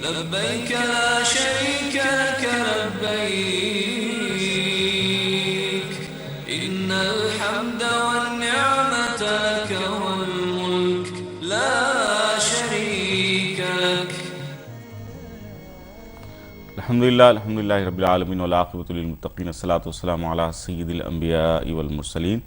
لبيك لا شريك لك لبيك إن الحمد والنعمة لك والملك لا شريك لك. الحمدللہ رب العالمین والعاقبۃ للمتقین الصلاۃ والسلام علی سید الانبیاء والمرسلین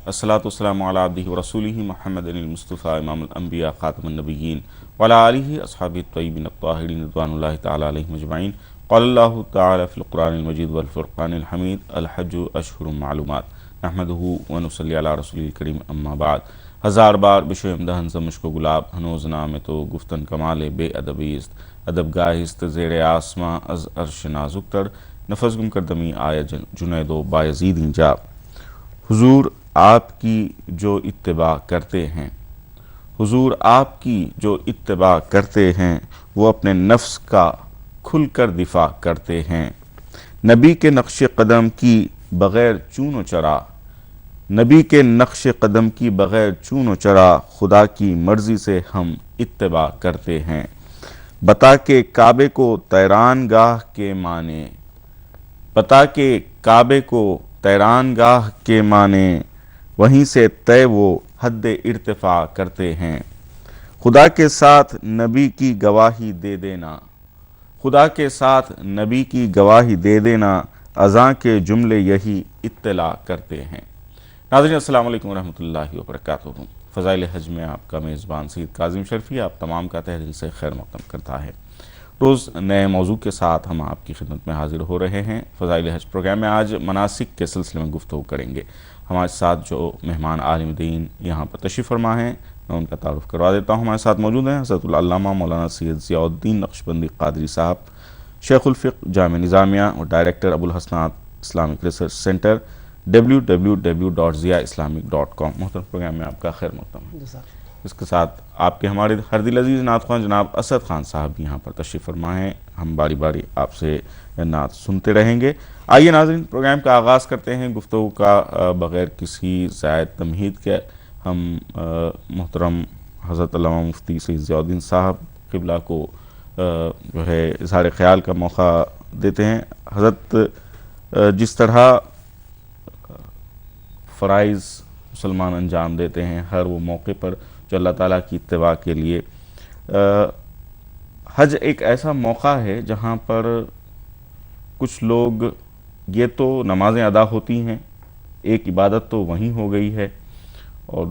الصلاۃ والسلام علی عبدہ ورسولہ محمد المصطفیٰ امام الانبیاء خاتم النبیین وعلی آلہ اصحابہ الطیبین الطاہرین رضوان اللہ تعالی علیہم اجمعین. قال اللہ تعالی فی القرآن المجید والفرقان الحمید الحج اشہر معلومات نحمدہ ونصلی علی رسول الکریم اما بعد. ہزار بار بشویم دہن ز مشک و گلاب ہنوز نام تو گفتن کمال بے ادبیست ادب گاہست زیر آسماں از عرش نازک تر نفس گم کردمی آیا جنید و بایزید اینجا. حضور آپ کی جو اتباع کرتے ہیں، حضور آپ کی جو اتباع کرتے ہیں وہ اپنے نفس کا کھل کر دفاع کرتے ہیں. نبی کے نقش قدم کی بغیر چون و چرا، نبی کے نقش قدم کی بغیر چون و چرا خدا کی مرضی سے ہم اتباع کرتے ہیں. بتا کہ کعبے کو تیران گاہ کے معنی، بتا کہ کعبے کو تیران گاہ کے معنی وہیں سے طے وہ حد ارتفاع کرتے ہیں. خدا کے ساتھ نبی کی گواہی دے دینا، خدا کے ساتھ نبی کی گواہی دے دینا اذاں کے جملے یہی اطلاع کرتے ہیں. ناظرین السلام علیکم ورحمۃ اللہ وبرکاتہ. فضائل حج میں آپ کا میزبان سید کاظم شرفی آپ تمام کا تہ دل سے خیر مقدم کرتا ہے. روز نئے موضوع کے ساتھ ہم آپ کی خدمت میں حاضر ہو رہے ہیں. فضائل حج پروگرام میں آج مناسک کے سلسلے میں گفتگو کریں گے. ہمارے ساتھ جو مہمان عالم دین یہاں پر تشریف فرما ہیں میں ان کا تعارف کروا دیتا ہوں. ہمارے ساتھ موجود ہیں حضرت العلامہ مولانا سید ضیاء الدین نقشبندی قادری صاحب، شیخ الفقہ جامعہ نظامیہ اور director Abul Hasanat Islamic research centre www.ziaislamic.com. محترم پروگرام میں آپ کا خیر مقدم ہے. اس کے ساتھ آپ کے ہمارے ہر دل عزیز نعت خواں جناب اسد خان صاحب یہاں پر تشریف فرما ہیں. ہم باری باری آپ سے نعت سنتے رہیں گے. آئیے ناظرین پروگرام کا آغاز کرتے ہیں گفتگو کا بغیر کسی زائد تمہید کے. ہم محترم حضرت علامہ مفتی سید ضیاء الدین صاحب قبلہ کو جو ہے اظہار خیال کا موقع دیتے ہیں. حضرت جس طرح فرائض مسلمان انجام دیتے ہیں ہر وہ موقع پر جو اللہ تعالیٰ کی اتباع کے لیے، حج ایک ایسا موقع ہے جہاں پر کچھ لوگ یہ تو نمازیں ادا ہوتی ہیں، ایک عبادت تو وہیں ہو گئی ہے اور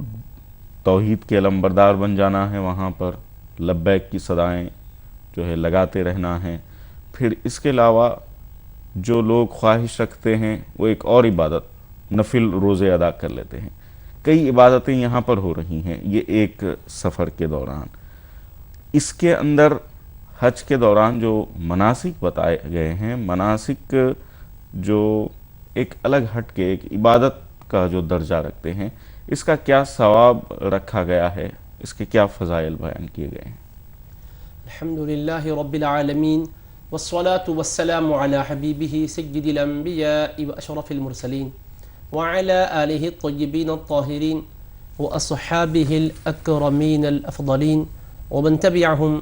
توحید کے علمبردار بن جانا ہے، وہاں پر لبیک کی صدائیں جو ہے لگاتے رہنا ہے. پھر اس کے علاوہ جو لوگ خواہش رکھتے ہیں وہ ایک اور عبادت نفل روزے ادا کر لیتے ہیں. کئی عبادتیں یہاں پر ہو رہی ہیں یہ ایک سفر کے دوران. اس کے اندر حج کے دوران جو مناسک بتائے گئے ہیں، مناسک جو ایک الگ ہٹ کے ایک عبادت کا جو درجہ رکھتے ہیں، اس کا کیا ثواب رکھا گیا ہے، اس کے کیا فضائل بیان کیے گئے ہیں؟ الحمدللہ رب العالمین والصلاة والسلام علی حبیبہ سید الانبیاء واشرف المرسلین وعلى آلہ الطیبین الطاہرین واصحابہ الاکرمین الافضلین ومن تبعہم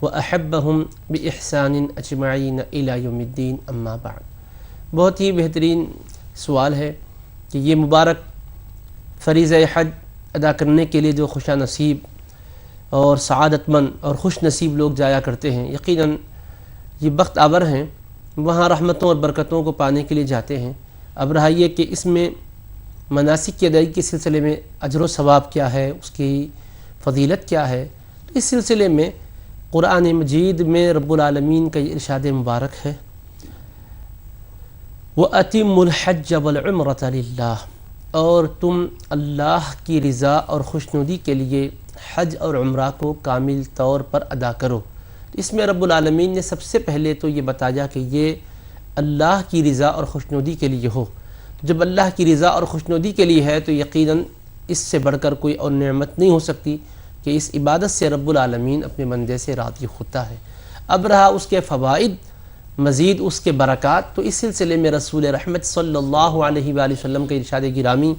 وأحبهم بإحسان اجمعین الى یوم الدین. اما بعد، بہت ہی بہترین سوال ہے کہ یہ مبارک فریضہ حج ادا کرنے کے لیے جو خوشا نصیب اور سعادت مند اور خوش نصیب لوگ جایا کرتے ہیں، یقیناً یہ بخت آور ہیں، وہاں رحمتوں اور برکتوں کو پانے کے لیے جاتے ہیں. اب رہا یہ کہ اس میں مناسک کی ادائیگی کے سلسلے میں اجر و ثواب کیا ہے، اس کی فضیلت کیا ہے. تو اس سلسلے میں قرآن مجید میں رب العالمین کا یہ ارشاد مبارک ہے وَأَتِمُّ الْحَجَّ وَالْعُمْرَةَ لِلَّهِ. اور تم اللہ کی رضا اور خوشنودی کے لیے حج اور عمرہ کو کامل طور پر ادا کرو۔ اس میں رب العالمین نے سب سے پہلے تو یہ بتایا کہ یہ اللہ کی رضا اور خوشنودی کے لیے ہو۔ جب اللہ کی رضا اور خوشنودی کے لیے ہے تو یقیناً اس سے بڑھ کر کوئی اور نعمت نہیں ہو سکتی کہ اس عبادت سے رب العالمین اپنے بندے سے راضی ہوتا ہے۔ اب رہا اس کے فوائد، مزید اس کے برکات، تو اس سلسلے میں رسول رحمت صلی اللہ علیہ وآلہ وسلم کا ارشاد گرامی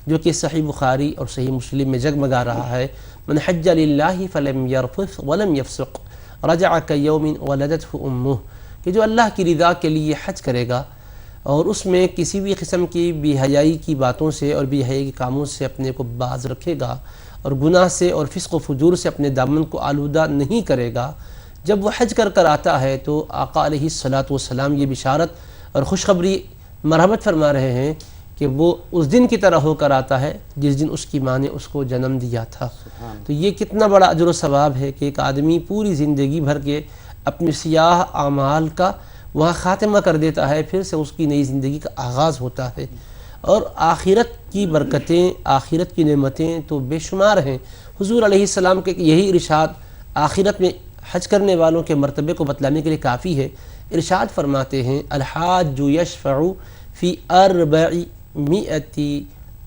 جو کہ صحیح بخاری اور صحیح مسلم میں جگمگا رہا ہے، من حج للہ فلم یرفث ولم یفسق رجع کیوم ولدتہ امہ، کہ جو اللہ کی رضا کے لیے حج کرے گا اور اس میں کسی بھی قسم کی بے حیائی کی باتوں سے اور بے حیائی کے کاموں سے اپنے کو باز رکھے گا اور گناہ سے اور فسق و فجور سے اپنے دامن کو آلودہ نہیں کرے گا، جب وہ حج کر آتا ہے تو آقا علیہ الصلاۃ والسلام یہ بشارت اور خوشخبری مرحمت فرما رہے ہیں کہ وہ اس دن کی طرح ہو کر آتا ہے جس دن اس کی ماں نے اس کو جنم دیا تھا۔ تو یہ کتنا بڑا اجر و ثواب ہے کہ ایک آدمی پوری زندگی بھر کے اپنی سیاہ اعمال کا وہاں خاتمہ کر دیتا ہے، پھر سے اس کی نئی زندگی کا آغاز ہوتا ہے۔ اور آخرت کی برکتیں، آخرت کی نعمتیں تو بے شمار ہیں۔ حضور علیہ السلام کے یہی ارشاد آخرت میں حج کرنے والوں کے مرتبے کو بتلانے کے لیے کافی ہے۔ ارشاد فرماتے ہیں الحاج یشفع فی 400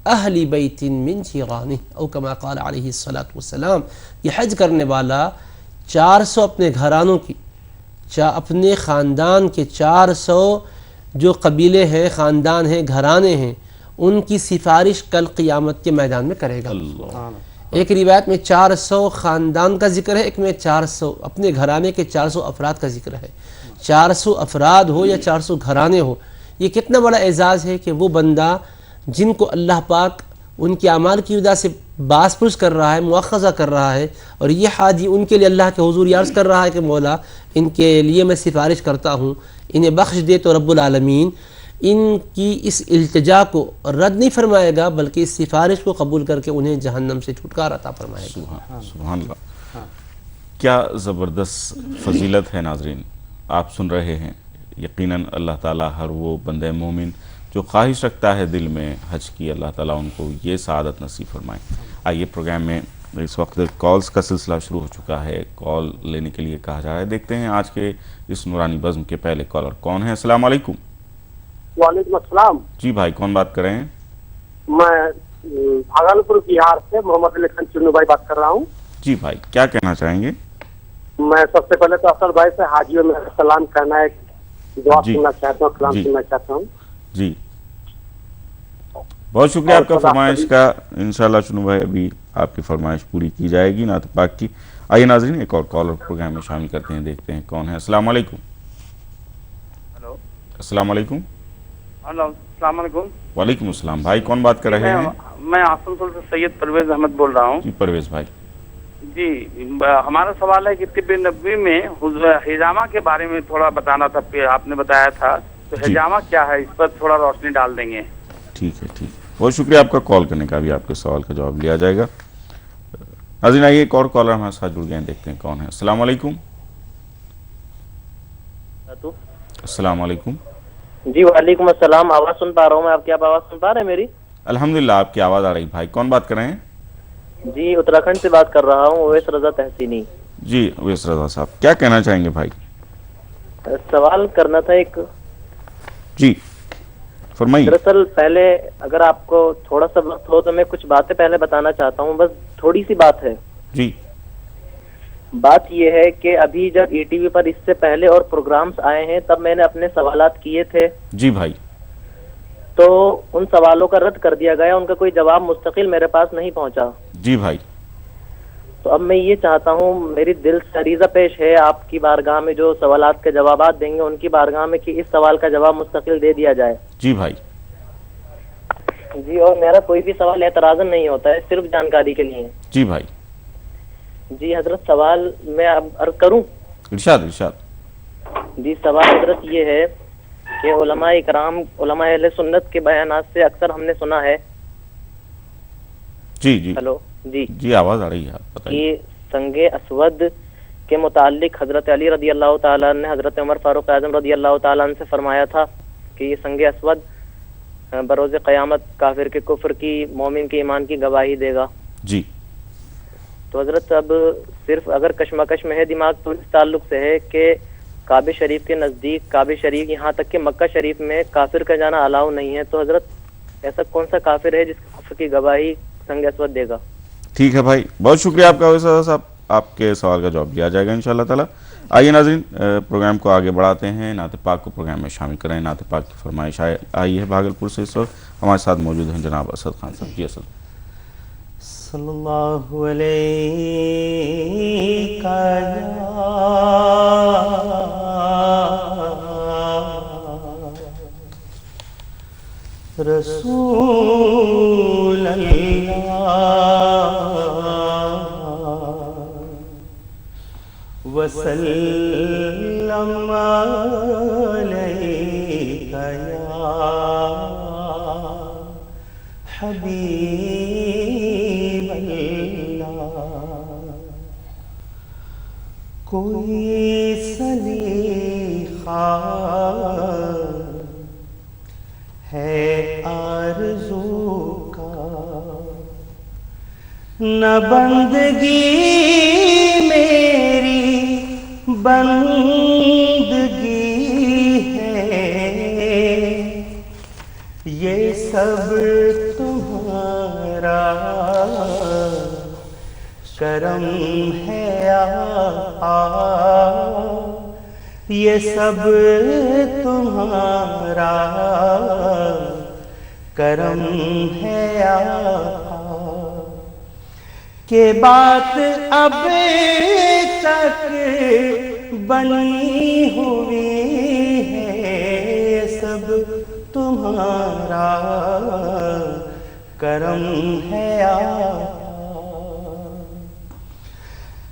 اہل بیت من جیرانہ، او کما قال علیہ الصلاۃ والسلام، یہ حج کرنے والا 400 اپنے گھرانوں کی، اپنے خاندان کے 400 جو قبیلے ہیں، خاندان ہیں، گھرانے ہیں، ان کی سفارش کل قیامت کے میدان میں کرے گا۔ ایک روایت میں 400 خاندان کا ذکر ہے، ایک میں 400 اپنے گھرانے کے 400 افراد کا ذکر ہے۔ 400 افراد ہو یا 400 گھرانے ہو، یہ کتنا بڑا اعزاز ہے کہ وہ بندہ جن کو اللہ پاک ان کے اعمال کی وجہ سے باس پرس کر رہا ہے، مؤاخذہ کر رہا ہے، اور یہ حاجی ان کے لیے اللہ کے حضور عرض کر رہا ہے کہ مولا ان کے لیے میں سفارش کرتا ہوں، انہیں بخش دے، تو رب العالمین ان کی اس التجا کو رد نہیں فرمائے گا بلکہ اس سفارش کو قبول کر کے انہیں جہنم سے چھٹکارا عطا فرمائے گا۔ سبحان اللہ، کیا زبردست فضیلت ہے۔ ناظرین آپ سن رہے ہیں، یقیناً اللہ تعالیٰ ہر وہ بندہ مومن جو خواہش رکھتا ہے دل میں حج کی، اللہ تعالیٰ ان کو یہ سعادت نصیب فرمائے۔ آئیے پروگرام میں اس وقت کالز کا سلسلہ شروع ہو چکا ہے، کال لینے کے لیے کہا جا رہا ہے۔ دیکھتے ہیں آج کے اس نورانی بزم کے پہلے کالر کون ہیں۔ السلام علیکم۔ وعلیکم السلام۔ جی بھائی، کون بات کر رہے ہیں؟ میں بھاگلپور بہار سے محمد علی خان چنو بھائی بات کر رہا ہوں۔ جی بھائی، کیا کہنا چاہیں گے؟ میں سب سے پہلے تو افضل بھائی سے حاجیوں میں سلام کرنا ہے، دعا جی سننا چاہتا ہوں، کلام جی سننا چاہتا ہوں۔ جی بہت شکریہ آپ کا فرمائش کا۔ انشاءاللہ چنو بھائی ابھی آپ کی فرمائش پوری کی جائے گی نعت پاک کی۔ آئیے ناظرین ایک اور کالر پروگرام میں شامل کرتے ہیں، دیکھتے ہیں کون ہے۔ السلام علیکم۔ ہلو، السلام علیکم۔ ہلو، السلام علیکم۔ وعلیکم السلام بھائی، کون بات کر رہے ہیں؟ میں آسن پور سے سید پرویز احمد بول رہا ہوں۔ جی پرویز بھائی۔ جی ہمارا سوال ہے کہ طب نبوی میں حجامہ کے بارے میں تھوڑا بتانا تھا، آپ نے بتایا تھا، تو حجامہ کیا ہے اس پر تھوڑا روشنی ڈال دیں گے؟ ٹھیک ہے، ٹھیک ہے، بہت شکریہ آپ کا کال کرنے کا، بھی آپ کے سوال کا جواب لیا جائے گا۔ ناظرین آئیے ایک اور کالر ہمارے ساتھ جڑ گئے ہیں، دیکھتے ہیں کون ہے۔ السلام علیکم۔ السلام علیکم۔ جی وعلیکم السلام، آواز سن پا رہا ہوں میں، آپ کی آواز سن پا رہے ہیں میری؟ الحمدللہ آپ کی آواز آ رہی۔ بھائی کون بات کر رہے ہیں؟ جی اتراکھنڈ سے بات کر رہا ہوں، اویس رضا تحسینی۔ جی اویس رضا صاحب، کیا کہنا چاہیں گے بھائی؟ سوال کرنا تھا ایک۔ جی فرمائیے۔ دراصل پہلے اگر آپ کو تھوڑا سا وقت ہو تو میں کچھ باتیں پہلے بتانا چاہتا ہوں، بس تھوڑی سی بات ہے۔ جی بات یہ ہے کہ ابھی جب ای ٹی وی پر اس سے پہلے اور پروگرامز آئے ہیں تب میں نے اپنے سوالات کیے تھے۔ جی بھائی۔ تو ان سوالوں کا رد کر دیا گیا، ان کا کوئی جواب مستقل میرے پاس نہیں پہنچا۔ جی بھائی۔ تو اب میں یہ چاہتا ہوں، میری دل سے عریضہ پیش ہے آپ کی بارگاہ میں، جو سوالات کے جوابات دیں گے ان کی بارگاہ میں، کہ اس سوال کا جواب مستقل دے دیا جائے۔ جی بھائی۔ جی، اور میرا کوئی بھی سوال اعتراضاً نہیں ہوتا ہے، صرف جانکاری کے لیے۔ جی بھائی۔ جی حضرت، سوال میں اب عرض کروں؟ ارشاد ارشاد۔ جی سوال حضرت یہ ہے کہ علماء اکرام، علماء اہل سنت کے بیانات سے اکثر ہم نے سنا ہے۔ جی جی ہلو جی جی آواز آ رہی ہے، آپ بتائیے۔ کہ سنگ اسود کے متعلق حضرت علی رضی اللہ تعالیٰ نے حضرت عمر فاروق اعظم رضی اللہ تعالیٰ عنہ سے فرمایا تھا کہ یہ سنگ اسود بروز قیامت کافر کے کفر کی، مومن کے ایمان کی گواہی دے گا. جی تو حضرت اب صرف اگر کشمکش میں ہے دماغ تو اس تعلق سے ہے کہ کعبہ شریف کے نزدیک، کعبہ شریف یہاں تک کہ مکہ شریف میں کافر کا جانا الاؤ نہیں ہے، تو حضرت ایسا کون سا کافر ہے جس کفر کی گواہی سنگ اسود دے گا؟ ٹھیک ہے بھائی، بہت شکریہ آپ کا ویسا صاحب، آپ کے سوال کا جواب دیا جائے گا انشاءاللہ تعالی. آئیے ناظرین پروگرام کو آگے بڑھاتے ہیں، نعت پاک کو پروگرام میں شامل کریں. نعت پاک کی فرمائش آئی ہے بھاگلپور سے، اس وقت ہمارے ساتھ موجود ہیں جناب اسد خان صاحب. جی اسد. صلی اللہ علیہ رسول اللہ وسلم علیک یا حبیب اللہ. کوئی سلیقہ ہے آرزو کا، نہ بندگی میری بندگی ہے، یہ سب تمہارا کرم ہے آقا، یہ سب تمہارا کرم ہے آقا. کہ بات اب تک بنی ہوئی ہے، یہ سب تمہارا کرم ہے آقا.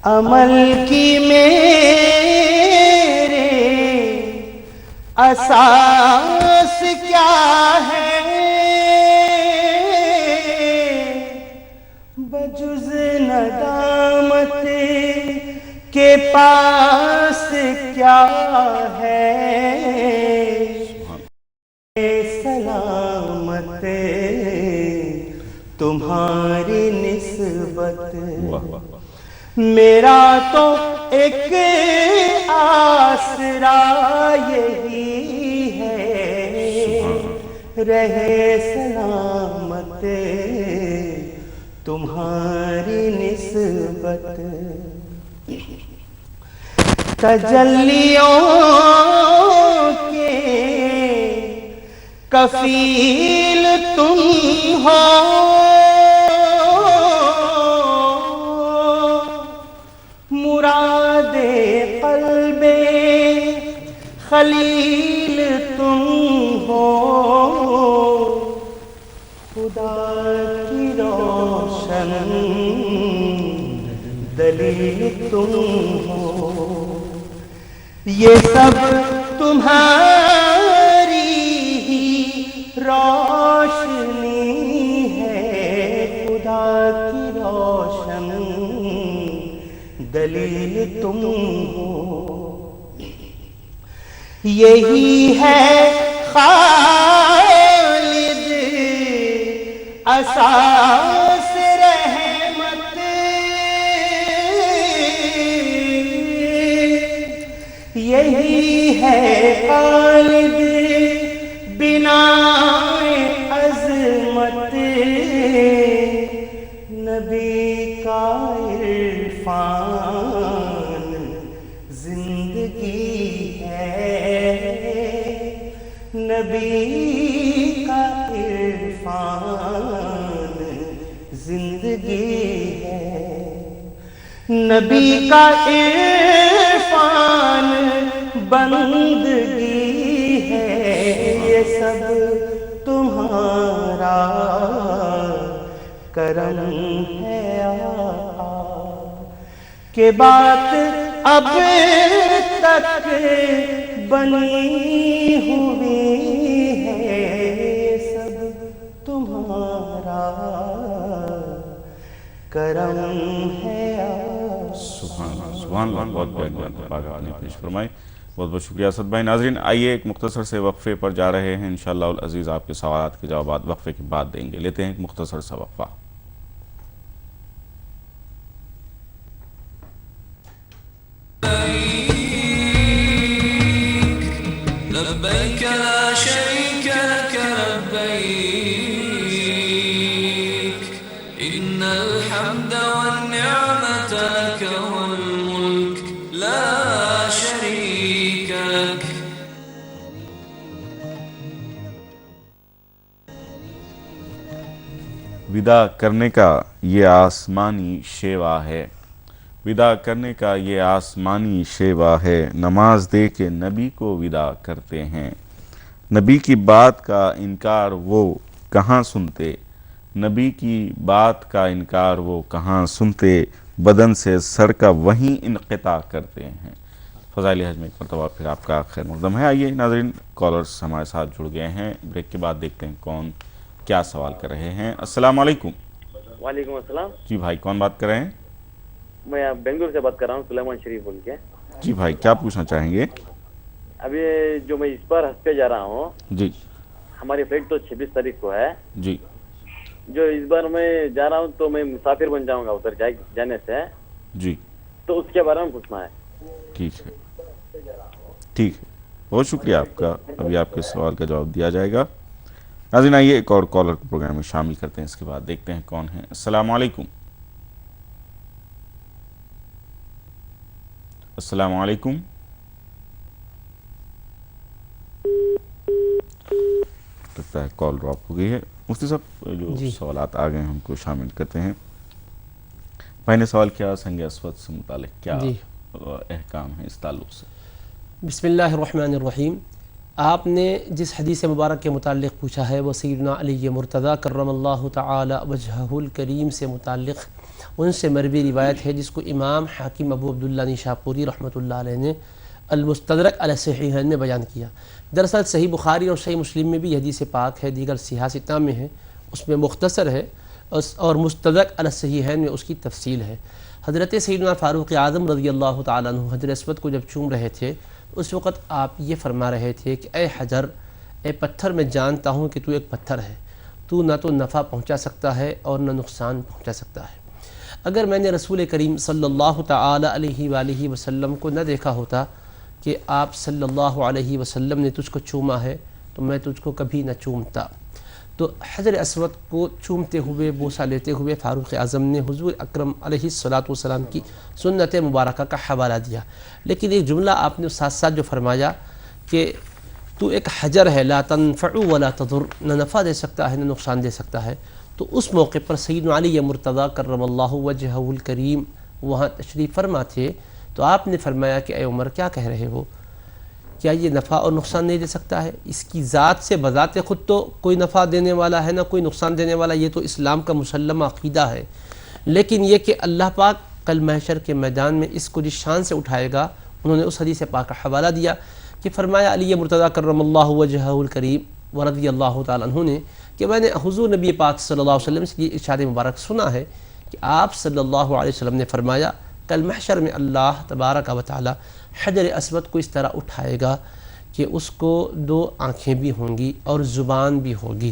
عمل کی میرے اساس کیا ہے، بجز ندامت کے پاس کیا ہے، سلامت تمہاری نسبت. میرا تو ایک آسرا یہی ہے، رہے سلامت تمہاری نسبت. تجلیوں کے کفیل تم ہو، مراد قلب خلیل تم ہو، خدا کی روشن دلیل تم ہو. یہ سب تمہاری ہی روشنی ہے، خدا کی روشن دلیل تم ہو. یہی ہے خالد اساس رحمت، یہی ہے خالد بنا عظمت. نبی کا عرفان زندگی ہے، نبی کا عرفان زندگی ہے، نبی کا عرفان بندگی ہے. یہ سب تمہارا کرم ہے آقا. کہ بات اب تک بنی ہوئی ہے، سب تمہارا کرم ہے. سبحان اللہ، سبحان اللہ. بہت بہت بات آپ نے پیش فرمائی. بہت بہت شکریہ اسد بھائی. ناظرین آئیے ایک مختصر سے وقفے پر جا رہے ہیں. انشاءاللہ العزیز آپ کے سوالات کے جوابات وقفے کے بعد دیں گے. لیتے ہیں ایک مختصر سا وقفہ. لبيك لا شريك لك لبيك إن الحمد والنعمة لك والملك لا شريك لك. ودا کرنے کا یہ آسمانی شیوا ہے. ودا کرنے کا یہ آسمانی شیوا ہے. نماز دے کے نبی کو ودا کرتے ہیں. نبی کی بات کا انکار وہ کہاں سنتے. نبی کی بات کا انکار وہ کہاں سنتے. بدن سے سر کا وہیں انقطاع کرتے ہیں. فضائل حج میں ایک مرتبہ پھر آپ کا خیر مقدم ہے. آئیے ناظرین کالرز ہمارے ساتھ جڑ گئے ہیں. بریک کے بعد دیکھتے ہیں کون کیا سوال کر رہے ہیں. السلام علیکم. وعلیکم السلام. جی بھائی کون بات کر رہے ہیں؟ میں بنگلور سے بات کر رہا ہوں, سلیمان شریف بول کے. جی بھائی کیا پوچھنا چاہیں گے؟ ابھی جو میں اس بار ہفتے جا رہا ہوں, جی ہماری فلائٹ تو 26 تاریخ کو ہے. جی جو اس بار میں جا رہا ہوں تو میں مسافر بن جاؤں گا ادھر جانے سے. جی تو اس کے بارے میں پوچھنا ہے. ٹھیک ہے ٹھیک ہے, بہت شکریہ آپ کا. ابھی آپ کے سوال کا جواب دیا جائے گا. ناظرین آئیے ایک اور کالر کو پروگرام میں شامل کرتے ہیں. اس کے بعد دیکھتے ہیں کون ہیں. السلام علیکم. السلام علیکم. لگتا ہے کال ڈراپ ہو گئی ہے. مفتی صاحب جو سوالات آ گئے ہیں ہم کو شامل کرتے ہیں. بھائی نے سوال کیا سنگ اسود سے متعلق کیا احکام ہے اس تعلق سے. بسم اللہ الرحمن الرحیم. آپ نے جس حدیث مبارک کے متعلق پوچھا ہے وہ سیدنا علی مرتضیٰ کرم اللہ تعالی وجہہ الکریم سے متعلق ان سے مروی روایت ہے, جس کو امام حاکم ابو عبداللہ نیشاپوری رحمۃ اللہ علیہ نے المستدرک علی الصحیحین میں بیان کیا. دراصل صحیح بخاری اور صحیح مسلم میں بھی یہ حدیث پاک ہے, دیگر صحیح ستہ میں ہے, اس میں مختصر ہے, اور مستدرک علی الصحیحین میں اس کی تفصیل ہے. حضرت سیدنا فاروق اعظم رضی اللہ تعالیٰ عنہ حجر اسود کو جب چوم رہے تھے اس وقت آپ یہ فرما رہے تھے کہ اے حجر, اے پتھر, میں جانتا ہوں کہ تو ایک پتھر ہے, تو نہ تو نفع پہنچا سکتا ہے اور نہ نقصان پہنچا سکتا ہے. اگر میں نے رسول کریم صلی اللہ تعالی علیہ وآلہ وسلم کو نہ دیکھا ہوتا کہ آپ صلی اللہ علیہ وسلم نے تجھ کو چوما ہے تو میں تجھ کو کبھی نہ چومتا. تو حجر اسود کو چومتے ہوئے بوسہ لیتے ہوئے فاروق اعظم نے حضور اکرم علیہ الصلاۃ والسلام کی سنت مبارکہ کا حوالہ دیا. لیکن ایک جملہ آپ نے ساتھ ساتھ جو فرمایا کہ تو ایک حجر ہے, لا تنفع ولا تضر, نہ نفع دے سکتا ہے نہ نقصان دے سکتا ہے. تو اس موقع پر سیدنا علی مرتضیٰ کرم اللہ وجہہ الکریم وہاں تشریف فرما تھے. تو آپ نے فرمایا کہ اے عمر کیا کہہ رہے ہو, کیا یہ نفع اور نقصان نہیں دے سکتا ہے؟ اس کی ذات سے بذات خود تو کوئی نفع دینے والا ہے نہ کوئی نقصان دینے والا, یہ تو اسلام کا مسلمہ عقیدہ ہے. لیکن یہ کہ اللہ پاک کل محشر کے میدان میں اس کو جس شان سے اٹھائے گا, انہوں نے اس حدیث پاک کا حوالہ دیا کہ فرمایا علی مرتضیٰ کرم اللہ وجہہ الکریم ورضی اللہ تعالیٰ عنہ نے کہ میں نے حضور نبی پاک صلی اللہ علیہ وسلم سے یہ ارشاد مبارک سنا ہے کہ آپ صلی اللہ علیہ وسلم نے فرمایا کل محشر میں اللہ تبارک و تعالی حجر اسود کو اس طرح اٹھائے گا کہ اس کو 2 آنکھیں بھی ہوں گی اور زبان بھی ہوگی,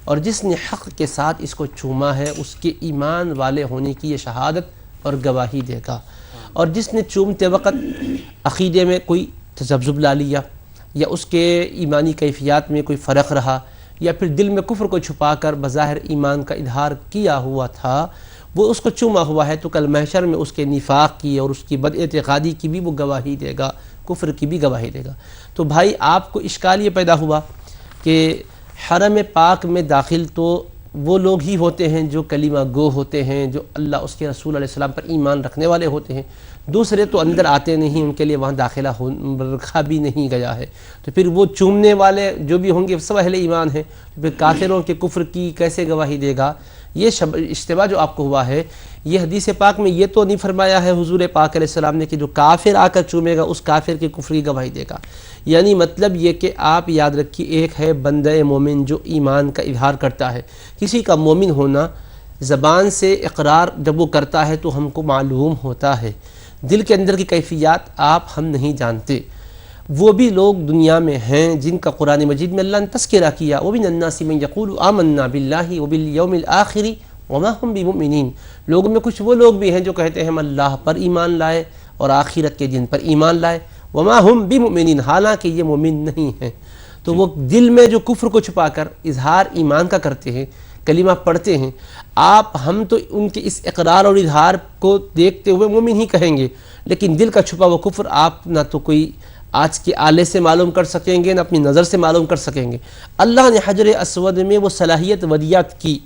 اور جس نے حق کے ساتھ اس کو چوما ہے اس کے ایمان والے ہونے کی یہ شہادت اور گواہی دے گا. اور جس نے چومتے وقت عقیدے میں کوئی تذبذب لا لیا یا اس کے ایمانی کیفیات میں کوئی فرق رہا یا پھر دل میں کفر کو چھپا کر بظاہر ایمان کا اظہار کیا ہوا تھا, وہ اس کو چوما ہوا ہے, تو کل محشر میں اس کے نفاق کی اور اس کی بد اعتقادی کی بھی وہ گواہی دے گا, کفر کی بھی گواہی دے گا. تو بھائی آپ کو اشکال یہ پیدا ہوا کہ حرم پاک میں داخل تو وہ لوگ ہی ہوتے ہیں جو کلمہ گو ہوتے ہیں, جو اللہ اس کے رسول علیہ السلام پر ایمان رکھنے والے ہوتے ہیں, دوسرے تو اندر آتے نہیں, ان کے لیے وہاں داخلہ رکھا بھی نہیں گیا ہے. تو پھر وہ چومنے والے جو بھی ہوں گے سب اہل ایمان ہیں, تو پھر کافروں کے کفر کی کیسے گواہی دے گا؟ یہ اشتباہ جو آپ کو ہوا ہے, یہ حدیث پاک میں یہ تو نہیں فرمایا ہے حضور پاک علیہ السلام نے کہ جو کافر آ کر چومے گا اس کافر کی کفر کی گواہی دے گا. یعنی مطلب یہ کہ آپ یاد رکھیے, ایک ہے بندہ مومن جو ایمان کا اظہار کرتا ہے. کسی کا مومن ہونا زبان سے اقرار جب وہ کرتا ہے تو ہم کو معلوم ہوتا ہے, دل کے اندر کی کیفیات آپ ہم نہیں جانتے. وہ بھی لوگ دنیا میں ہیں جن کا قرآن مجید میں اللہ نے تذکرہ کیا، وَمِنَ النَّاسِ مَن يَقُولُ آمَنَّا بِاللَّهِ وَبِالْيَوْمِ الْآخِرِ وَمَا هُمْ بِمُؤْمِنِينَ۔ لوگوں میں کچھ وہ لوگ بھی ہیں جو کہتے ہیں ہم اللہ پر ایمان لائے اور آخرت کے دن پر ایمان لائے، وَمَا هُمْ بِمُؤْمِنِينَ، حالانکہ یہ مومن نہیں ہیں۔ تو وہ دل میں جو کفر کو چھپا کر اظہار ایمان کا کرتے ہیں، کلمہ پڑھتے ہیں، ہم تو ان کے اس اقرار اور اظہار کو دیکھتے ہوئے مومن ہی کہیں گے، لیکن دل کا چھپا وہ کفر آپ نہ تو کوئی آج کے آلے سے معلوم کر سکیں گے نہ اپنی نظر سے معلوم کر سکیں گے۔ اللہ نے حجر اسود میں وہ صلاحیت ودیعت کی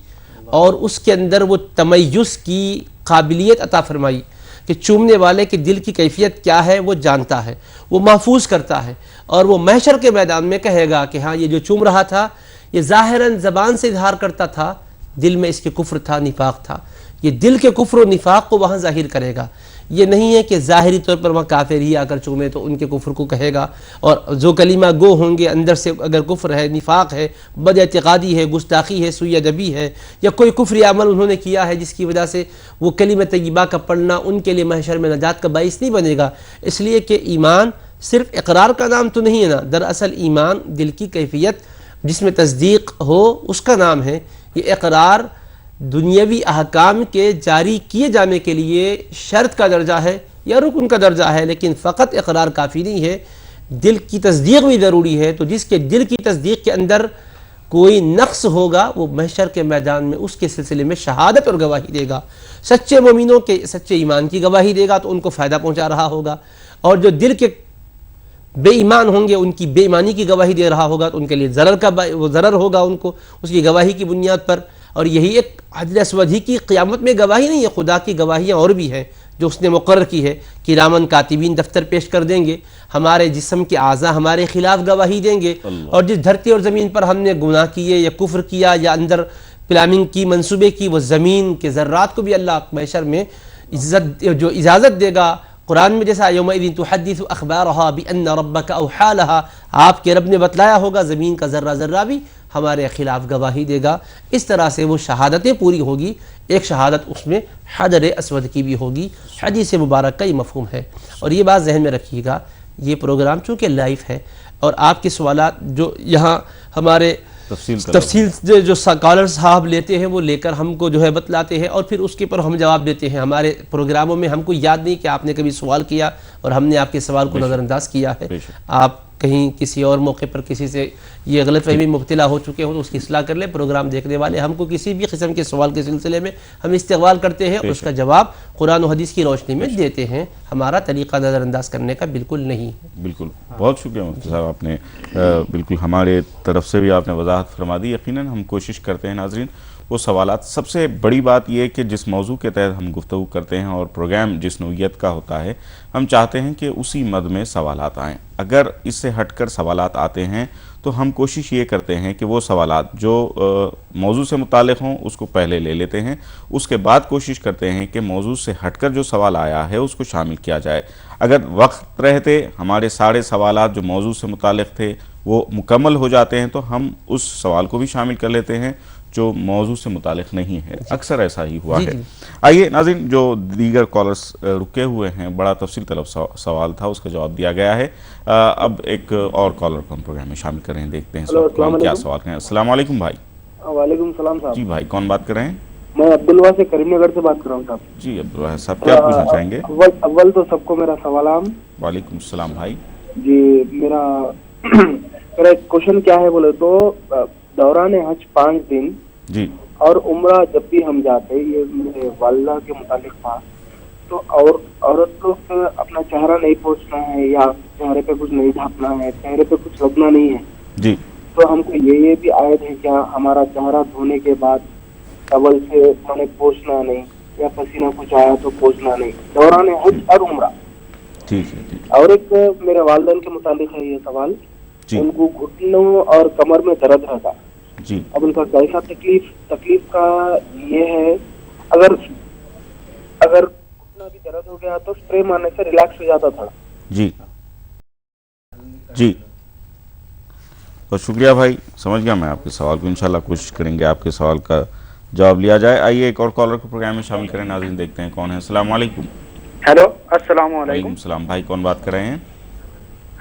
اور اس کے اندر وہ تمیز کی قابلیت عطا فرمائی کہ چومنے والے کے دل کی کیفیت کیا ہے وہ جانتا ہے، وہ محفوظ کرتا ہے، اور وہ محشر کے میدان میں کہے گا کہ ہاں یہ جو چوم رہا تھا یہ ظاہراً زبان سے اظہار کرتا تھا، دل میں اس کے کفر تھا، نفاق تھا، یہ دل کے کفر و نفاق کو وہاں ظاہر کرے گا۔ یہ نہیں ہے کہ ظاہری طور پر وہاں کافر ہی آ کر چومے تو ان کے کفر کو کہے گا، اور جو کلمہ گو ہوں گے اندر سے اگر کفر ہے، نفاق ہے، بد اعتقادی ہے، گستاخی ہے، سوء ادبی ہے، یا کوئی کفری عمل انہوں نے کیا ہے جس کی وجہ سے وہ کلمہ طیبہ کا پڑھنا ان کے لیے محشر میں نجات کا باعث نہیں بنے گا۔ اس لیے کہ ایمان صرف اقرار کا نام تو نہیں ہے نا، دراصل ایمان دل کی کیفیت جس میں تصدیق ہو اس کا نام ہے۔ یہ اقرار دنیاوی احکام کے جاری کیے جانے کے لیے شرط کا درجہ ہے یا رکن کا درجہ ہے، لیکن فقط اقرار کافی نہیں ہے، دل کی تصدیق بھی ضروری ہے۔ تو جس کے دل کی تصدیق کے اندر کوئی نقص ہوگا وہ محشر کے میدان میں اس کے سلسلے میں شہادت اور گواہی دے گا، سچے مومنوں کے سچے ایمان کی گواہی دے گا تو ان کو فائدہ پہنچا رہا ہوگا، اور جو دل کے بے ایمان ہوں گے ان کی بے ایمانی کی گواہی دے رہا ہوگا تو ان کے لیے ضرر ہوگا ان کو اس کی گواہی کی بنیاد پر۔ اور یہی ایک حجر اسود ہی کی قیامت میں گواہی نہیں ہے، خدا کی گواہیاں اور بھی ہیں جو اس نے مقرر کی ہے کہ کرامن کاتبین دفتر پیش کر دیں گے، ہمارے جسم کے اعضاء ہمارے خلاف گواہی دیں گے، اور جس دھرتی اور زمین پر ہم نے گناہ کیے یا کفر کیا یا اندر پلاننگ کی، منصوبے کی، وہ زمین کے ذرات کو بھی اللہ محشر میں جو اجازت دے گا۔ قرآن میں جیسا یومئذ تحدث اخبارها بان ربک اوحی لها، آپ کے رب نے بتلایا ہوگا زمین کا ذرہ ذرہ بھی ہمارے خلاف گواہی دے گا۔ اس طرح سے وہ شہادتیں پوری ہوگی، ایک شہادت اس میں حجر اسود کی بھی ہوگی۔ حدیث مبارک کا یہ مفہوم ہے، اور یہ بات ذہن میں رکھیے گا، یہ پروگرام چونکہ لائیو ہے اور آپ کے سوالات جو یہاں ہمارے تفصیل جو سکالر صاحب لیتے ہیں وہ لے کر ہم کو جو ہے بتلاتے ہیں اور پھر اس کے پر ہم جواب دیتے ہیں۔ ہمارے پروگراموں میں ہم کو یاد نہیں کہ آپ نے کبھی سوال کیا اور ہم نے آپ کے سوال کو نظر انداز کیا ہے۔ آپ کہیں کسی اور موقع پر کسی سے یہ غلط فہمی مبتلا ہو چکے ہوں تو اس کی اصلاح کر لیں۔ پروگرام دیکھنے والے ہم کو کسی بھی قسم کے سوال کے سلسلے میں ہم استقبال کرتے ہیں اور اس کا جواب قرآن و حدیث کی روشنی میں دیتے ہیں، ہمارا طریقہ نظر انداز کرنے کا بالکل نہیں ہے۔ بالکل، بہت شکریہ مفتی صاحب، آپ نے بالکل ہمارے طرف سے بھی آپ نے وضاحت فرما دی۔ یقیناً ہم کوشش کرتے ہیں ناظرین وہ سوالات، سب سے بڑی بات یہ ہے کہ جس موضوع کے تحت ہم گفتگو کرتے ہیں اور پروگرام جس نوعیت کا ہوتا ہے ہم چاہتے ہیں کہ اسی مد میں سوالات آئیں۔ اگر اس سے ہٹ کر سوالات آتے ہیں تو ہم کوشش یہ کرتے ہیں کہ وہ سوالات جو موضوع سے متعلق ہوں اس کو پہلے لے لیتے ہیں، اس کے بعد کوشش کرتے ہیں کہ موضوع سے ہٹ کر جو سوال آیا ہے اس کو شامل کیا جائے۔ اگر وقت رہتے ہمارے سارے سوالات جو موضوع سے متعلق تھے وہ مکمل ہو جاتے ہیں تو ہم اس سوال کو بھی شامل کر لیتے ہیں جو موضوع سے متعلق نہیں ہے، اکثر ایسا ہی ہوا ہے۔ آئیے ناظرین، جو دیگر کالرز رکے ہوئے ہیں، بڑا تفصیل طلب سوال تھا، اس کا جواب دیا گیا ہے۔ اب ایک اور کالر کو ہم پروگرام میں شامل کر رہے ہیں، دیکھتے ہیں کیا سوال کریں۔ السلام علیکم بھائی۔ وعلیکم السلام صاحب۔ جی بھائی، کون بات کر رہے ہیں؟ میں عبدالواحد سے کریم نگر سے بات کر رہا ہوں صاحب۔ جی عبدالواحد صاحب، کیا پوچھنا چاہیں گے؟ اول تو سب کو میرا سلام۔ وعلیکم السلام بھائی۔ جی میرا ایک کوشچن کیا ہے بولے تو دوران حج 5 دن جی اور عمرہ جب بھی ہم جاتے، یہ میرے والدہ کے متعلق تھا، تو عورت لوگ اپنا چہرہ نہیں پوچھنا ہے یا چہرے پہ کچھ نہیں ڈھانپنا ہے، چہرے پہ کچھ لگنا نہیں ہے جی، تو ہم کو یہ بھی عائد ہے کیا ہمارا چہرہ دھونے کے بعد ٹاول سے پوچھنا نہیں یا پسینہ کچھ آیا تو پوچھنا نہیں دوران حج اور عمرہ؟ ٹھیک ہے۔ اور ایک میرے والدین کے متعلق ہے یہ سوال، ان کو گھٹنوں اور کمر میں درد رہتا جی، اب ان کا کیسا تکلیف کا یہ ہے، اگر گھٹنا بھی درد ہو گیا تو اسپرے مارنے سے ریلیکس ہو جاتا تھا۔ جی جی، بہت شکریہ بھائی، سمجھ گیا میں آپ کے سوال کو، انشاءاللہ کوشش کریں گے آپ کے سوال کا جواب لیا جائے۔ آئیے ایک اور کالر کو پروگرام میں شامل کریں ناظرین، دیکھتے ہیں کون ہے۔ السلام علیکم۔ ہیلو، السلام علیکم۔ وعلیکم السلام بھائی، کون بات کر رہے ہیں؟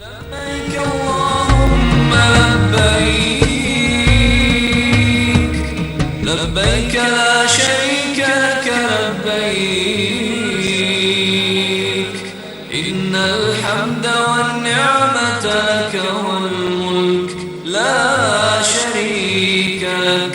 لبيك اللهم لبيك لبيك لا شريك لك لبيك إن الحمد والنعمة لك والملك لا شريك لك.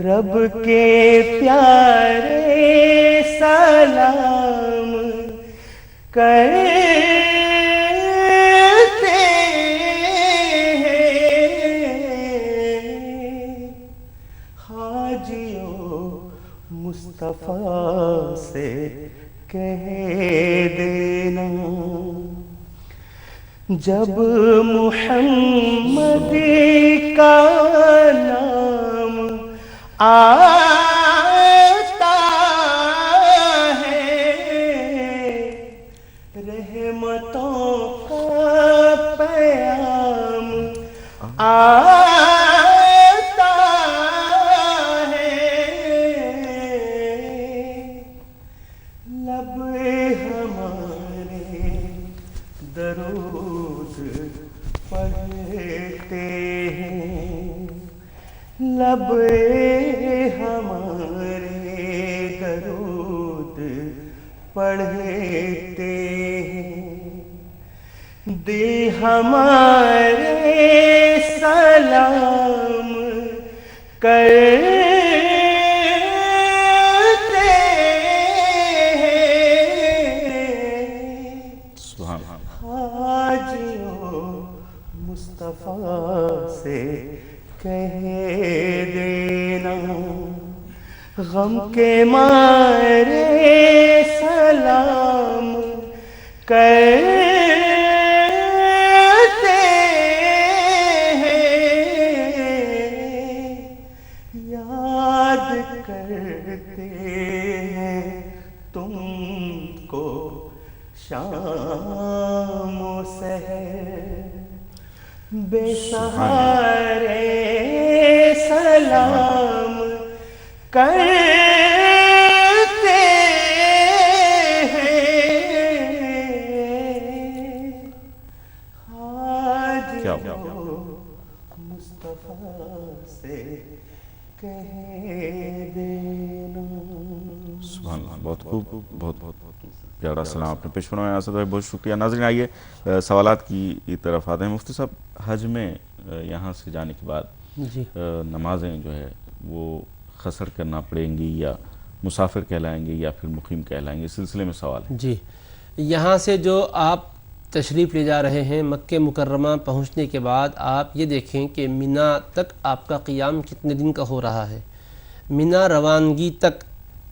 رب کے پیارے سلام کرتے ہیں، حاجیوں مصطفیٰ سے کہہ دینا جب محمد کا نام آتا ہے، رحمتوں کا پیام آتا ہے، لب ہمارے درود پڑھتے ہیں، لب ہمارے درود پڑھتے ہیں، دل ہمارے سلام کرتے ہیں، سبحان اللہ۔ حاجیوں مصطفیٰ سے کہہ دینا غم کے مارے سلام کرتے ہیں، یاد کرتے ہیں تم کو شام و سحر، بے سہارے سلام کرتے ہیں، حاجیوں مصطفیٰ سے کہہ دینا۔ سبحان اللہ، بہت خوب، بہت پیارا سلام آپ نے پیش فرمایا اسد بھائی، بہت شکریہ۔ ناظرین آئیے سوالات کی طرف آتے ہیں۔ مفتی صاحب، حج میں یہاں سے جانے کے بعد نمازیں جو ہے وہ قصر کرنا پڑیں گی یا مسافر کہلائیں گے یا پھر مقیم کہلائیں گے، اس سلسلے میں سوال ہے۔ جی، یہاں سے جو آپ تشریف لے جا رہے ہیں، مکہ مکرمہ پہنچنے کے بعد آپ یہ دیکھیں کہ مینا تک آپ کا قیام کتنے دن کا ہو رہا ہے۔ مینا روانگی تک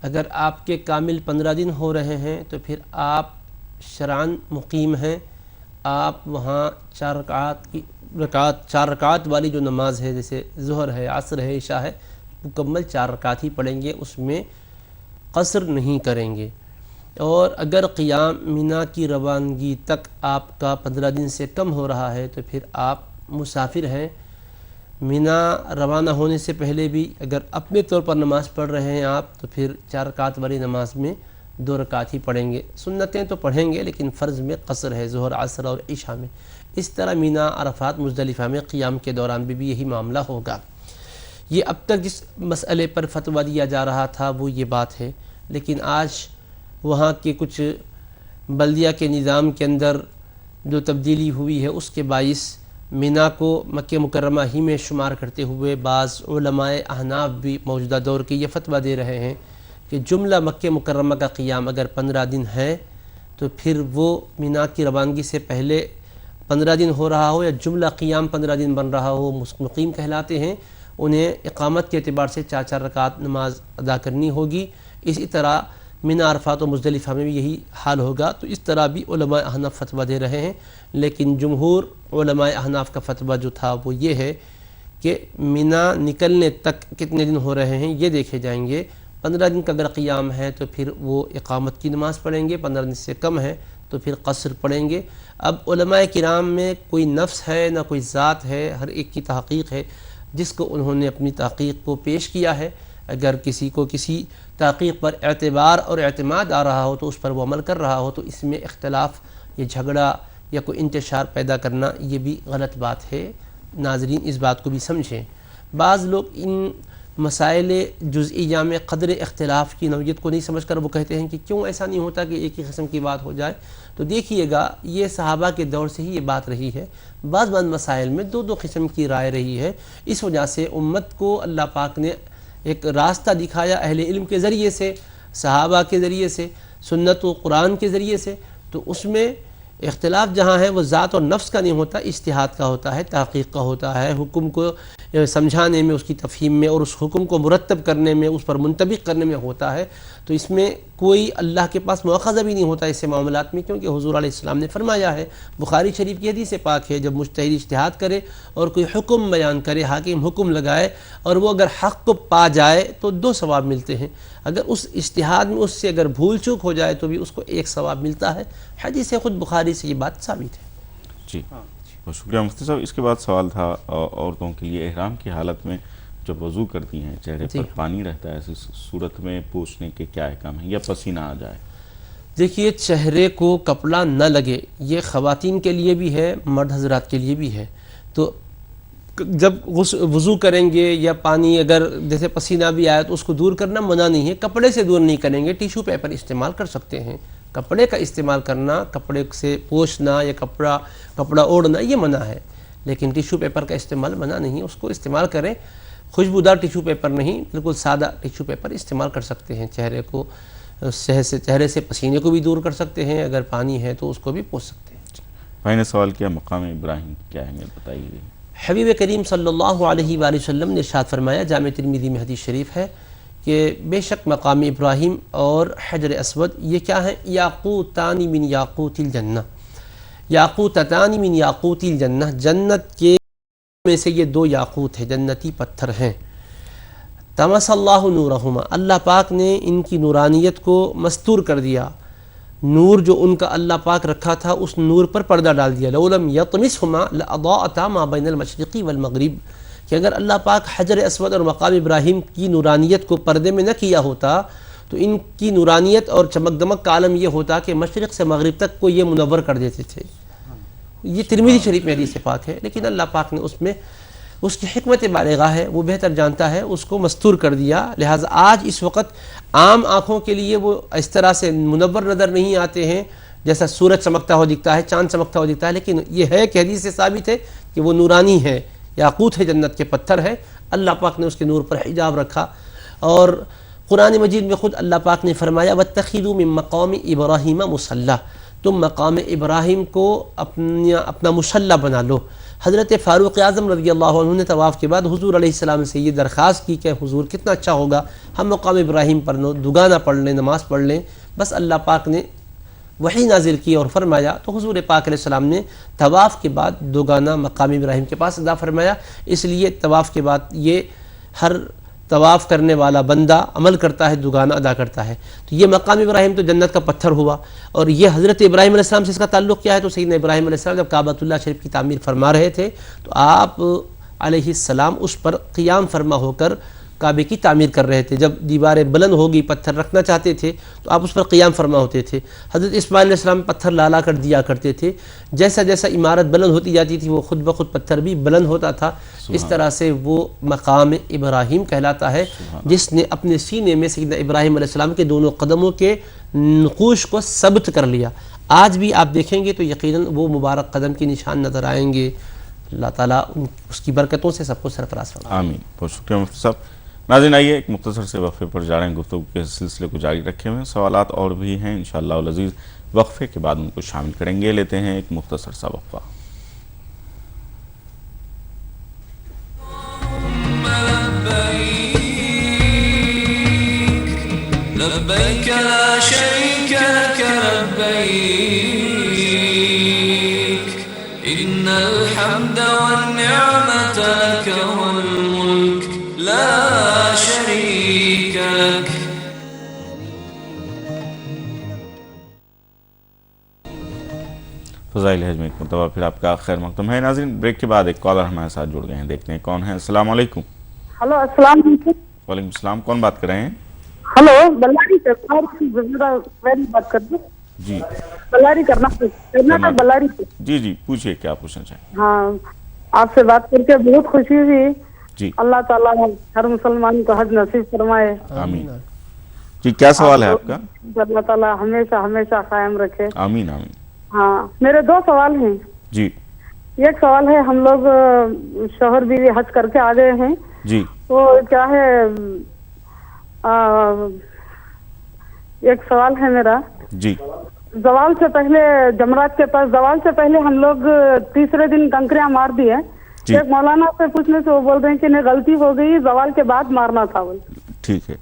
اگر آپ کے کامل 15 دن ہو رہے ہیں تو پھر آپ شرعاً مقیم ہیں، آپ وہاں 4 رکعات والی جو نماز ہے، جیسے ظہر ہے، عصر ہے، عشاء ہے، مکمل 4 رکعات ہی پڑھیں گے، اس میں قصر نہیں کریں گے۔ اور اگر قیام مینا کی روانگی تک آپ کا 15 دن سے کم ہو رہا ہے تو پھر آپ مسافر ہیں۔ مینا روانہ ہونے سے پہلے بھی اگر اپنے طور پر نماز پڑھ رہے ہیں آپ تو پھر 4 رکعات والی نماز میں 2 رکعات ہی پڑھیں گے، سنتیں تو پڑھیں گے لیکن فرض میں قصر ہے، ظہر، عصر اور عشاء میں۔ اس طرح مینا، عرفات، مزدلفہ میں قیام کے دوران بھی یہی معاملہ ہوگا۔ یہ اب تک جس مسئلے پر فتویٰ دیا جا رہا تھا وہ یہ بات ہے، لیکن آج وہاں کے کچھ بلدیہ کے نظام کے اندر جو تبدیلی ہوئی ہے اس کے باعث مینا کو مکہ مکرمہ ہی میں شمار کرتے ہوئے بعض علماء احناف بھی موجودہ دور کے یہ فتویٰ دے رہے ہیں کہ جملہ مکہ مکرمہ کا قیام اگر 15 دن ہے تو پھر وہ مینا کی روانگی سے پہلے 15 دن ہو رہا ہو یا جملہ قیام 15 دن بن رہا ہو، مقیم کہلاتے ہیں، انہیں اقامت کے اعتبار سے 4 رکعات نماز ادا کرنی ہوگی۔ اسی طرح مینا، عرفات و مزدلفہ میں بھی یہی حال ہوگا۔ تو اس طرح بھی علماء احناف فتویٰ دے رہے ہیں، لیکن جمہور علماء احناف کا فتویٰ جو تھا وہ یہ ہے کہ مینا نکلنے تک کتنے دن ہو رہے ہیں یہ دیکھے جائیں گے۔ 15 دن کا اگر قیام ہے تو پھر وہ اقامت کی نماز پڑھیں گے، 15 دن سے کم ہے تو پھر قصر پڑھیں گے۔ اب علماء کرام میں کوئی نفس ہے نہ کوئی ذات ہے، ہر ایک کی تحقیق ہے جس کو انہوں نے اپنی تحقیق کو پیش کیا ہے۔ اگر کسی کو کسی تحقیق پر اعتبار اور اعتماد آ رہا ہو تو اس پر وہ عمل کر رہا ہو، تو اس میں اختلاف یا جھگڑا یا کوئی انتشار پیدا کرنا یہ بھی غلط بات ہے۔ ناظرین اس بات کو بھی سمجھیں۔ بعض لوگ ان مسائل جزئیہ میں قدر اختلاف کی نوعیت کو نہیں سمجھ کر وہ کہتے ہیں کہ کیوں ایسا نہیں ہوتا کہ ایک ہی قسم کی بات ہو جائے۔ تو دیکھیے گا یہ صحابہ کے دور سے ہی یہ بات رہی ہے، بعض مسائل میں 2 قسم کی رائے رہی ہے۔ اس وجہ سے امت کو اللہ پاک نے ایک راستہ دکھایا اہل علم کے ذریعے سے، صحابہ کے ذریعے سے، سنت و قرآن کے ذریعے سے، تو اس میں اختلاف جہاں ہے وہ ذات اور نفس کا نہیں ہوتا، اجتہاد کا ہوتا ہے، تحقیق کا ہوتا ہے، حکم کو سمجھانے میں، اس کی تفہیم میں اور اس حکم کو مرتب کرنے میں، اس پر منطبق کرنے میں ہوتا ہے۔ تو اس میں کوئی اللہ کے پاس مؤاخذہ بھی نہیں ہوتا اس سے معاملات میں، کیونکہ حضور علیہ السلام نے فرمایا ہے، بخاری شریف کی حدیث پاک ہے، جب مجتہد اجتہاد کرے اور کوئی حکم بیان کرے، حاکم حکم لگائے اور وہ اگر حق کو پا جائے تو 2 ثواب ملتے ہیں، اگر اس اجتہاد میں اس سے اگر بھول چوک ہو جائے تو بھی اس کو 1 ثواب ملتا ہے۔ حدیث خود بخاری سے یہ بات ثابت ہے۔ جی بہت شکریہ مفتی صاحب۔ اس کے بعد سوال تھا عورتوں کے لیے احرام کی حالت میں جب وضو کرتی ہیں چہرے پر پانی رہتا ہے، ایسی صورت میں پوچھنے کے کیا احکام ہیں یا پسینہ آ جائے؟ دیکھیے چہرے کو کپڑا نہ لگے، یہ خواتین کے لیے بھی ہے، مرد حضرات کے لیے بھی ہے۔ تو جب وضو کریں گے یا پانی اگر جیسے پسینہ بھی آیا تو اس کو دور کرنا منع نہیں ہے، کپڑے سے دور نہیں کریں گے، ٹیشو پیپر استعمال کر سکتے ہیں۔ کپڑے کا استعمال کرنا، کپڑے سے پوچھنا یا کپڑا اوڑھنا یہ منع ہے، لیکن ٹیشو پیپر کا استعمال منع نہیں، اس کو استعمال کریں۔ خوشبودار ٹیشو پیپر نہیں، بالکل سادہ ٹیشو پیپر استعمال کر سکتے ہیں، چہرے سے پسینے کو بھی دور کر سکتے ہیں، اگر پانی ہے تو اس کو بھی پوچھ سکتے ہیں۔ بھائی نے سوال کیا مقام ابراہیم کیا ہے، بتائیے۔ حبیب کریم صلی اللہ علیہ وآلہ وسلم نے ارشاد فرمایا، جامع ترمذی میں حدیث شریف ہے کہ بے شک مقام ابراہیم اور حجر اسود یہ کیا ہیں؟ یاقوتان من یاقوت الجنہ، یاقوتتان من یاقوت الجنہ، جنت کے میں سے یہ 2 یاقوت ہیں، جنتی پتھر ہیں۔ تمس اللہ نورہما، اللہ پاک نے ان کی نورانیت کو مستور کر دیا، نور جو ان کا اللہ پاک رکھا تھا اس نور پر پردہ ڈال دیا۔ لو لم یطمسہما لاضاءتا ما بین المشرق والمغرب، کہ اگر اللہ پاک حجر اسود اور مقام ابراہیم کی نورانیت کو پردے میں نہ کیا ہوتا تو ان کی نورانیت اور چمک دمک کا عالم یہ ہوتا کہ مشرق سے مغرب تک کو یہ منور کر دیتے تھے۔ یہ ترمذی شریف میں حدیث پاک ہے، لیکن اللہ پاک نے اس میں اس کی حکمت بالغہ ہے، وہ بہتر جانتا ہے، اس کو مستور کر دیا۔ لہٰذا آج اس وقت عام آنکھوں کے لیے وہ اس طرح سے منور نظر نہیں آتے ہیں جیسا سورج چمکتا ہوا دکھتا ہے، چاند چمکتا ہوا دکھتا ہے، لیکن یہ ہے کہ حدیث سے ثابت ہے کہ وہ نورانی ہے، یاقوت ہے، جنت کے پتھر ہے۔ اللہ پاک نے اس کے نور پر حجاب رکھا، اور قرآن مجید میں خود اللہ پاک نے فرمایا وَاتَّخِذُوا مِن مَّقَامِ إِبْرَاهِيمَ مُصَلَّى، تم مقام ابراہیم کو اپنا مصلی بنا لو۔ حضرت فاروق اعظم رضی اللہ عنہ نے طواف کے بعد حضور علیہ السلام سے یہ درخواست کی کہ حضور کتنا اچھا ہوگا ہم مقام ابراہیم پر دگانا پڑھ لیں، نماز پڑھ لیں۔ بس اللہ پاک نے وحی نازل کی اور فرمایا، تو حضور پاک علیہ السلام نے طواف کے بعد دگانا مقام ابراہیم کے پاس ادا فرمایا۔ اس لیے طواف کے بعد یہ ہر طواف کرنے والا بندہ عمل کرتا ہے، دگانا ادا کرتا ہے۔ تو یہ مقام ابراہیم تو جنت کا پتھر ہوا، اور یہ حضرت ابراہیم علیہ السلام سے اس کا تعلق کیا ہے؟ تو سیدنا ابراہیم علیہ السلام جب کعبۃ اللہ شریف کی تعمیر فرما رہے تھے تو آپ علیہ السلام اس پر قیام فرما ہو کر کعبے کی تعمیر کر رہے تھے۔ جب دیواریں بلند ہوگی، پتھر رکھنا چاہتے تھے تو آپ اس پر قیام فرما ہوتے تھے۔ حضرت اسماعیل علیہ السلام پتھر لالا کر دیا کرتے تھے، جیسا جیسا عمارت بلند ہوتی جاتی تھی وہ خود بخود پتھر بھی بلند ہوتا تھا۔ اس طرح سے وہ مقام ابراہیم کہلاتا ہے جس نے اپنے سینے میں سیدنا ابراہیم علیہ السلام کے دونوں قدموں کے نقوش کو ثبت کر لیا۔ آج بھی آپ دیکھیں گے تو یقیناً وہ مبارک قدم کے نشان نظر آئیں گے۔ اللہ تعالیٰ اس کی برکتوں سے سب کو سرفراز فرمائے۔ آمین۔ بہت شکریہ مفتی صاحب۔ ناظرین آئیے ایک مختصر سے وقفے پر جا رہے ہیں، گفتگو کے سلسلے کو جاری رکھے ہوئے ہیں، سوالات اور بھی ہیں انشاءاللہ العزیز، وقفے کے بعد ان کو شامل کریں گے۔ لیتے ہیں ایک مختصر سا وقفہ۔ لبيك لا شريك لك لبيك إن الحمد والنعمة لك والملك لا شريك لك۔ فضائل حج میں ایک مرتبہ پھر آپ کا خیر مقدم ہے۔ ناظرین بریک کے بعد ایک کالر ہمارے ساتھ جڑ گئے ہیں، دیکھتے ہیں کون ہے۔ السلام علیکم۔ ہلو السلام علیکم۔ وعلیکم السلام، کون بات کر رہے ہیں؟ ہلو بلاری سے بات کر دوں؟ جی بلاری کرنا بلاری سے۔ جی جی پوچھئے کیا پوچھنا چاہیں؟ ہاں آپ سے بات کر کے بہت خوشی ہوئی۔ جی اللہ تعالیٰ ہر مسلمان کو حج نصیب فرمائے۔ آمین۔ جی کیا سوال ہے آپ کا؟ اللہ تعالیٰ ہمیشہ ہمیشہ قائم رکھے۔ آمین آمین۔ ہاں میرے 2 سوال ہیں۔ جی ایک سوال ہے، ہم لوگ شوہر بیوی حج کر کے آ گئے ہیں، جی وہ کیا ہے ایک سوال ہے میرا. جی. زوال سے پہلے جمرات کے پاس زوال سے پہلے ہم لوگ تیسرے دن کنکریاں مار دی ہے. ایک مولانا سے پوچھنے سے وہ بول رہے ہیں کہ نہیں غلطی ہو گئی, زوال کے بعد مارنا تھا. ٹھیک ہے,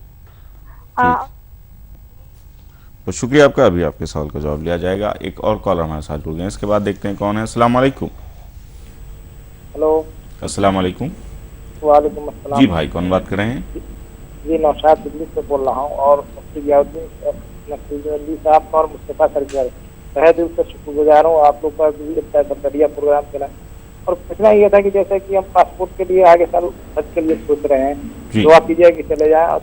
تو شکریہ آپ کا. ابھی آپ کے سوال کا جواب لیا جائے گا. ایک اور کالر ہمارے ساتھ جڑ گئے ہیں, اس کے بعد دیکھتے ہیں کون ہے. السلام علیکم. ہلو. السلام علیکم. وعلیکم السلام. جی بھائی, کون بات کر رہے ہیں؟ جی نوشاد دلی سے بول رہا ہوں, اور مفتی ضیاءالدین علی صاحب اور مصطفیٰ سر کا تہہ دل سے شکر گزار ہوں. آپ لوگ کا بھی اتنا بڑھیا پروگرام چلا. اور پوچھنا یہ تھا کہ جیسے کہ ہم پاسپورٹ کے لیے آگے سال حج کے لیے سوچ رہے ہیں, دعا کیجیے کہ چلے جائیں. اور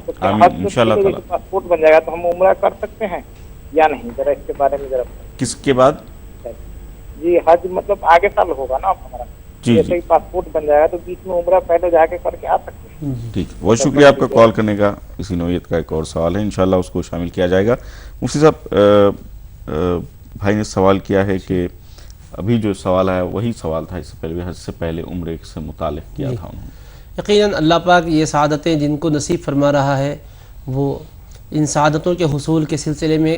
پاسپورٹ بن جائے گا تو ہم عمرہ کر سکتے ہیں یا نہیں؟ ذرا اس کے بارے میں ذرا. کس کے بعد؟ جی حج مطلب آگے سال ہوگا نا ہمارا, جیسے کہ پاسپورٹ بن جائے گا تو بیچ میں عمرہ پہلے جا کے کر کے آ سکتے ہیں. ٹھیک, بہت شکریہ آپ کا کال کرنے کا. اسی نوعیت کا ایک اور سوال ہے, انشاءاللہ اس کو شامل کیا جائے گا. مفتی صاحب, بھائی نے سوال کیا ہے کہ ابھی جو سوال ہے وہی سوال تھا اس سے پہلے, حج سے پہلے عمرے سے متعلق کیا تھا انہوں نے. یقیناً اللہ پاک یہ سعادتیں جن کو نصیب فرما رہا ہے وہ ان سعادتوں کے حصول کے سلسلے میں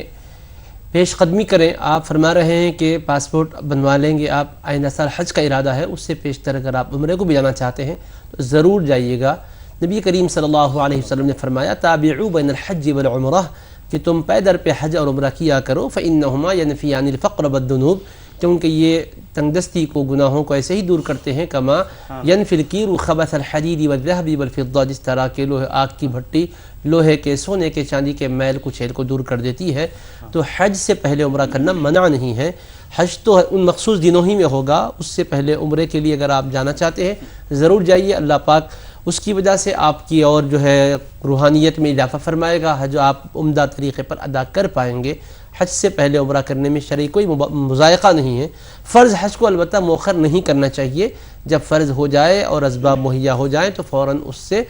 پیش قدمی کریں. آپ فرما رہے ہیں کہ پاسپورٹ بنوا لیں گے آپ, آئندہ سال حج کا ارادہ ہے, اس سے پیشتر اگر آپ عمرے کو بھی جانا چاہتے ہیں تو ضرور جائیے گا. نبی کریم صلی اللہ علیہ وسلم نے فرمایا تابعوا بین الحج والعمرہ, کہ تم پیدر پہ حج اور عمرہ کیا کرو. فإنہما ینفیان الفقر والذنوب, کیونکہ یہ تنگ دستی کو, گناہوں کو ایسے ہی دور کرتے ہیں. کما ینفی الکیر خبث الحدید والذہب والفضہ, جس طرح کہ لوہے آگ کی بھٹی لوہے کے, سونے کے, چاندی کے میل کچیل کو دور کر دیتی ہے. تو حج سے پہلے عمرہ کرنا منع نہیں ہے. حج تو ان مخصوص دنوں ہی میں ہوگا, اس سے پہلے عمرے کے لیے اگر آپ جانا چاہتے ہیں ضرور جائیے. اللہ پاک اس کی وجہ سے آپ کی اور جو ہے روحانیت میں اضافہ فرمائے گا. حج آپ عمدہ طریقے پر ادا کر پائیں گے. حج سے پہلے عمرہ کرنے میں شرعی کوئی مضائقہ نہیں ہے. فرض حج کو البتہ مؤخر نہیں کرنا چاہیے. جب فرض ہو جائے اور اسباب مہیا ہو جائیں تو فوراً اس سے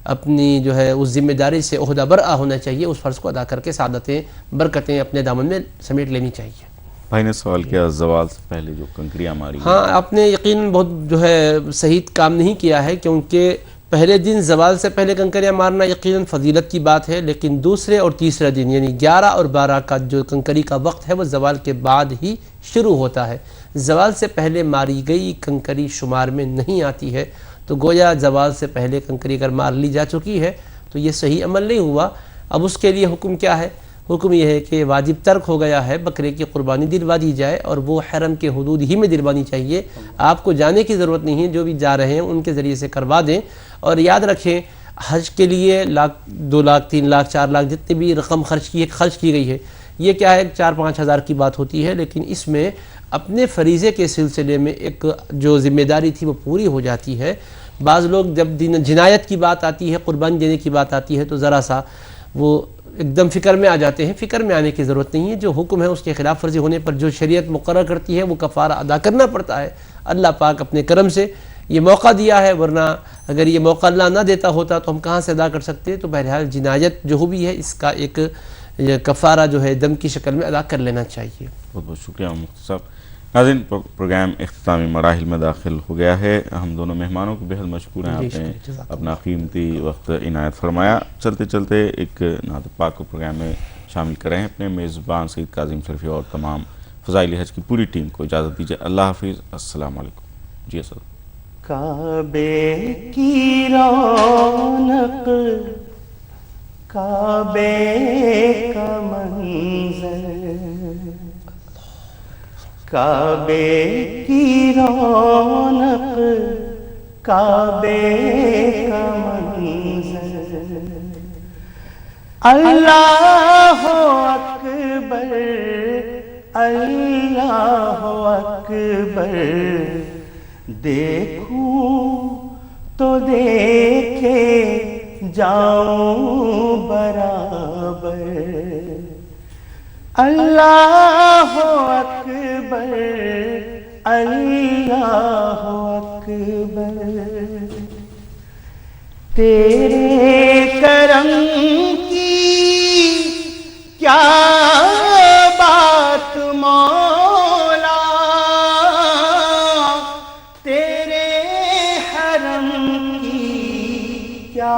اپنی جو ہے اس ذمہ داری سے عہدہ برآ ہونا چاہیے. اس فرض کو ادا کر کے سعادتیں برکتیں اپنے دامن میں سمیٹ لینی چاہیے. بھائی نے سوال کیا زوال سے پہلے جو کنکریاں ماری. ہاں, آپ نے یقیناً بہت جو ہے صحیح کام نہیں کیا ہے, کیونکہ پہلے دن زوال سے پہلے کنکریاں مارنا یقیناً فضیلت کی بات ہے, لیکن دوسرے اور تیسرے دن یعنی 11 اور 12 کا جو کنکری کا وقت ہے وہ زوال کے بعد ہی شروع ہوتا ہے. زوال سے پہلے ماری گئی کنکری شمار میں نہیں آتی ہے. تو گویا زوال سے پہلے کنکری اگر مار لی جا چکی ہے تو یہ صحیح عمل نہیں ہوا. اب اس کے لیے حکم کیا ہے؟ حکم یہ ہے کہ واجب ترک ہو گیا ہے, بکرے کی قربانی دلوا دی جائے, اور وہ حرم کے حدود ہی میں دلوانی چاہیے. آپ کو جانے کی ضرورت نہیں ہے, جو بھی جا رہے ہیں ان کے ذریعے سے کروا دیں. اور یاد رکھیں حج کے لیے 1 لاکھ 2 لاکھ 3 لاکھ 4 لاکھ جتنی بھی رقم خرچ کی گئی ہے, یہ کیا ہے 4-5 ہزار کی بات ہوتی ہے, لیکن اس میں اپنے فریضے کے سلسلے میں ایک جو ذمہ داری تھی وہ پوری ہو جاتی ہے. بعض لوگ جب جنایت کی بات آتی ہے, قربانی دینے کی بات آتی ہے, تو ذرا سا وہ ایک دم فکر میں آ جاتے ہیں. فکر میں آنے کی ضرورت نہیں ہے. جو حکم ہے اس کے خلاف ورزی ہونے پر جو شریعت مقرر کرتی ہے وہ کفارہ ادا کرنا پڑتا ہے. اللہ پاک اپنے کرم سے یہ موقع دیا ہے, ورنہ اگر یہ موقع اللہ نہ دیتا ہوتا تو ہم کہاں سے ادا کر سکتے. تو بہرحال جنایت جو بھی ہے اس کا ایک کفارہ جو ہے دم کی شکل میں ادا کر لینا چاہیے. بہت بہت شکریہ مفتی صاحب. ناظرین, پروگرام اختتامی مراحل میں داخل ہو گیا ہے. ہم دونوں مہمانوں کو بہت مشکور ہیں, آپ نے اپنا قیمتی وقت عنایت فرمایا. چلتے چلتے ایک نعت پاک کو پروگرام میں شامل کریں. اپنے میزبان سید کاظم شرفی اور تمام فضائل حج کی پوری ٹیم کو اجازت دیجیے. اللہ حافظ. السلام علیکم. جی اسد. کعبے کی رونق, کعبے کا منظر, کعبے کی رونق, کعبے کا منظر, اللہ اکبر, اللہ اکبر, دیکھوں تو دیکھے جاؤں برابر, اللہ اکبر, اللہ اکبر. تیرے کرم کی کیا بات مولا, تیرے حرم کی کیا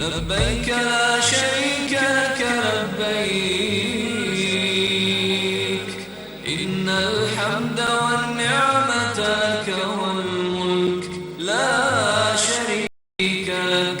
لبيك لا شريك لك لبيك إن الحمد والنعمة لك والملك لا شريك لك।